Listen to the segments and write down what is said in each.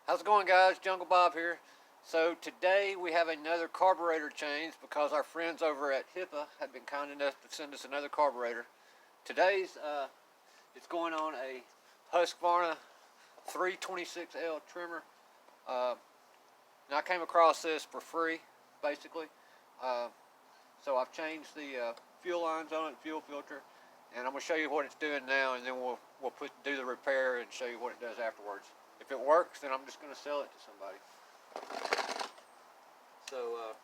How's it going, guys? Jungle Bob here. So today we have another carburetor change because our friends over at Hipa have been kind enough to send us another carburetor. Today's it's going on a Husqvarna 326L trimmer. And I came across this for free, basically. So I've changed the fuel lines on it, fuel filter, and I'm going to show you what it's doing now, and then we'll do the repair and show you what it does afterwards. If it works, then I'm just going to sell it to somebody. So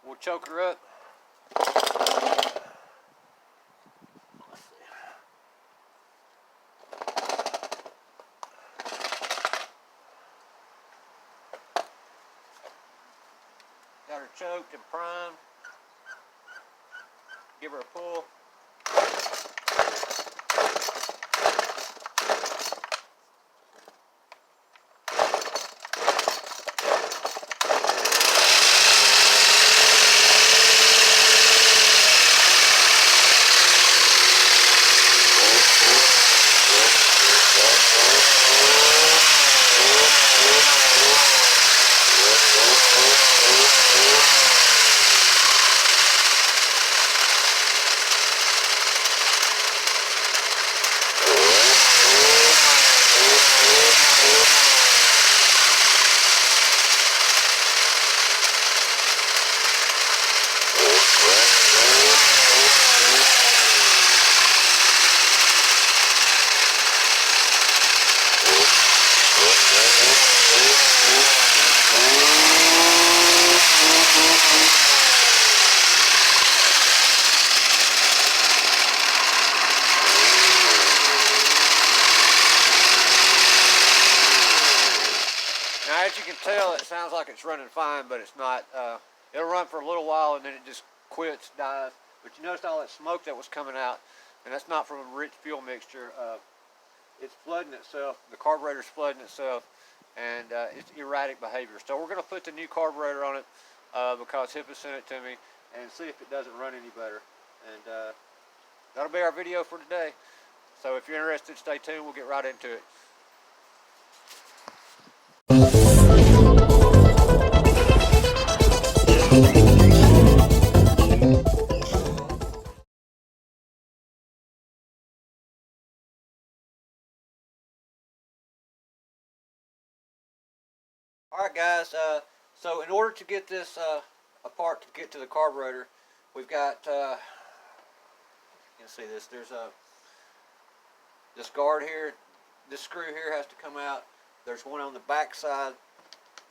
we'll choke her up. Let's see. Got her choked and primed. Give her a pull. Now, as you can tell, it sounds like it's running fine, but it's not. It'll run for a little while and then it just quits, dies. But you noticed all that smoke that was coming out, and that's not from a rich fuel mixture. It's flooding itself. The carburetor's flooding itself, and it's erratic behavior. So we're going to put the new carburetor on it because Hipa sent it to me, and see if it doesn't run any better. And that'll be our video for today. So if you're interested, stay tuned. We'll get right into it. Alright guys, so in order to get this apart to get to the carburetor, we've got, you can see this, there's this guard here, this screw here has to come out. There's one on the back side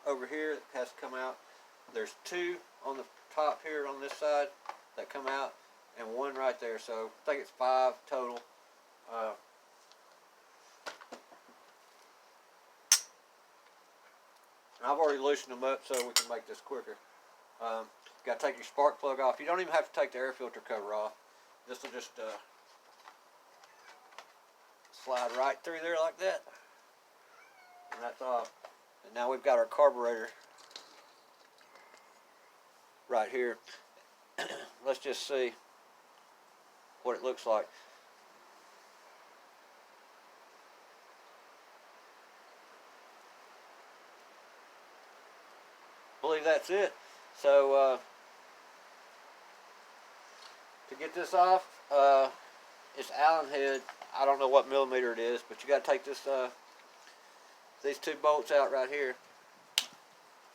over here that has to come out. There's two on the top here on this side that come out, and one right there, so I think it's 5 total. I've already loosened them up so we can make this quicker. You got to take your spark plug off. You don't even have to take the air filter cover off. This will just slide right through there like that. And that's off. And now we've got our carburetor right here. Let's just see what it looks like. I believe that's it. So to get this off, it's Allen head. I don't know what millimeter it is, but you got to take this these 2 bolts out right here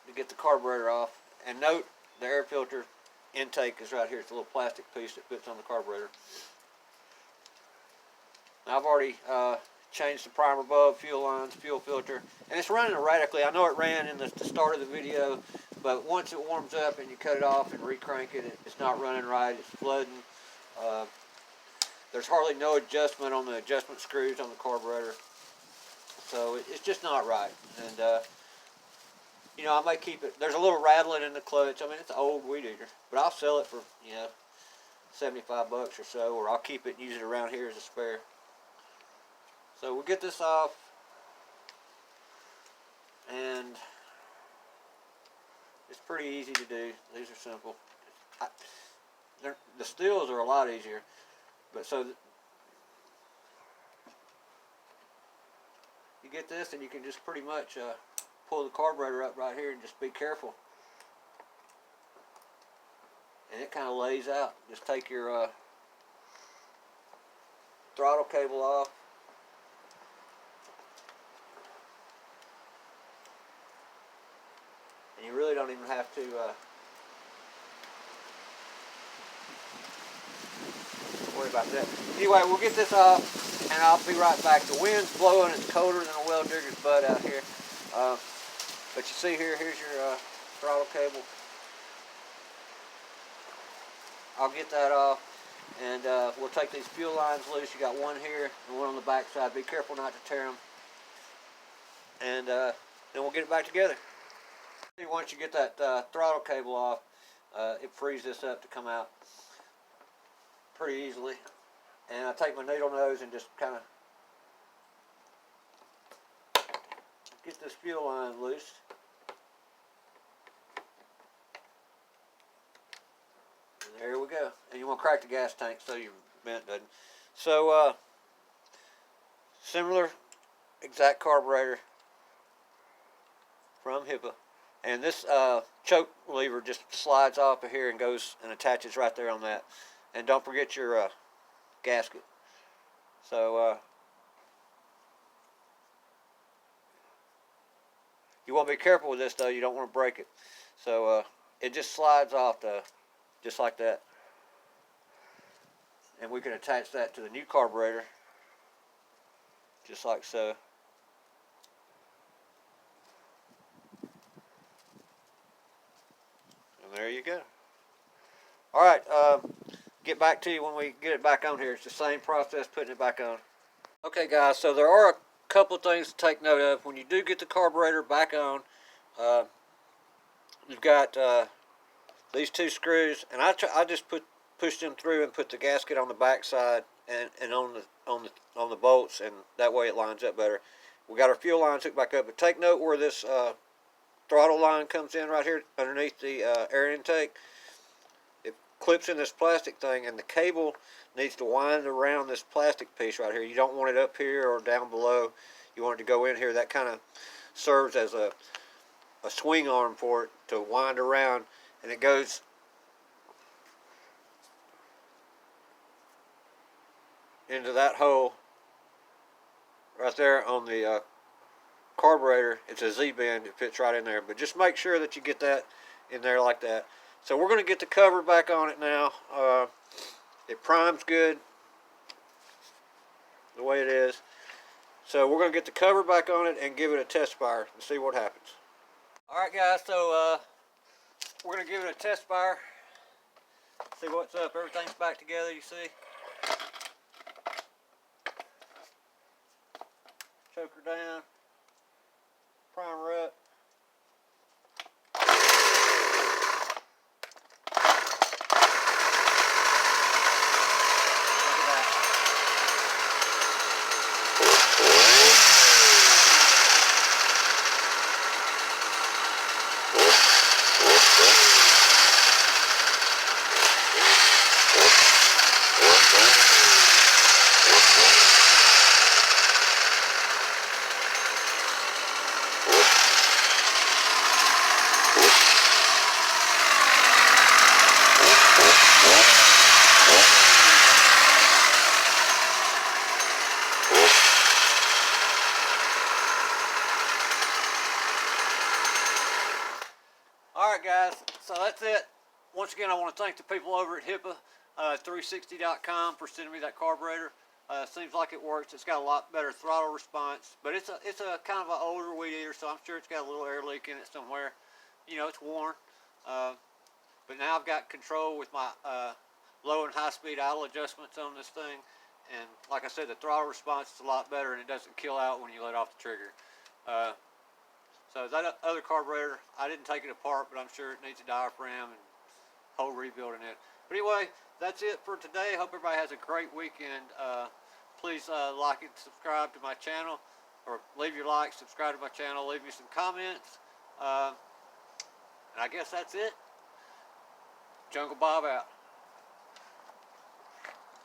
to get the carburetor off. And note, the air filter intake is right here. It's a little plastic piece that fits on the carburetor. Now I've already changed the primer bulb, fuel lines, fuel filter, and it's running erratically. I know it ran in the start of the video, but once it warms up and you cut it off and recrank it, it's not running right. It's flooding. There's hardly no adjustment on the adjustment screws on the carburetor, so it's just not right. And you know, I may keep it. There's a little rattling in the clutch. I mean, it's an old weed eater, but I'll sell it for, you know, 75 bucks or so, or I'll keep it and use it around here as a spare. So we'll get this off, and it's pretty easy to do. These are simple. The steels are a lot easier, but so you get this, and you can just pretty much pull the carburetor up right here and just be careful. And it kind of lays out. Just take your throttle cable off. And you really don't even have to worry about that. Anyway, we'll get this off, and I'll be right back. The wind's blowing. It's colder than a well digger's butt out here. But you see here, here's your throttle cable. I'll get that off, and we'll take these fuel lines loose. You got one here and one on the back side. Be careful not to tear them. And then we'll get it back together. Once you get that throttle cable off, it frees this up to come out pretty easily. And I take my needle nose and just kind of get this fuel line loose. And there we go. And you want to crack the gas tank so your vent doesn't. So similar exact carburetor from Hipa. And this choke lever just slides off of here and goes and attaches right there on that. And don't forget your gasket. So you want to be careful with this though. You don't want to break it. So it just slides off just like that. And we can attach that to the new carburetor just like so. And there you go. Alright, get back to you when we get it back on here. It's the same process putting it back on. Okay guys, so there are a couple of things to take note of. When you do get the carburetor back on, you've got these two screws, and I just push them through and put the gasket on the back side and on the bolts, and that way it lines up better. We got our fuel lines hooked back up, but take note where this throttle line comes in right here underneath the air intake. It clips in this plastic thing, and the cable needs to wind around this plastic piece right here. You don't want it up here or down below. You want it to go in here. That kind of serves as a swing arm for it to wind around, and it goes into that hole right there on the carburetor. It's a Z-bend. It fits right in there, but just make sure that you get that in there like that. So we're going to get the cover back on it now. It primes good the way it is. So we're going to get the cover back on it and give it a test fire and see what happens. Alright guys, so we're going to give it a test fire. See what's up. Everything's back together, you see. Choke her down. Prime her up. Alright guys, so that's it. Once again, I want to thank the people over at Hipa 360.com for sending me that carburetor. Seems like it works. It's got a lot better throttle response, but it's a kind of an older weed eater, so I'm sure it's got a little air leak in it somewhere. You know, it's worn. But now I've got control with my low and high speed idle adjustments on this thing, and like I said, the throttle response is a lot better, and it doesn't kill out when you let off the trigger. So that other carburetor, I didn't take it apart, but I'm sure it needs a diaphragm and whole rebuilding it. But anyway, that's it for today. Hope everybody has a great weekend. Please like and subscribe to my channel, or leave your like, subscribe to my channel, leave me some comments. And I guess that's it. Jungle Bob out.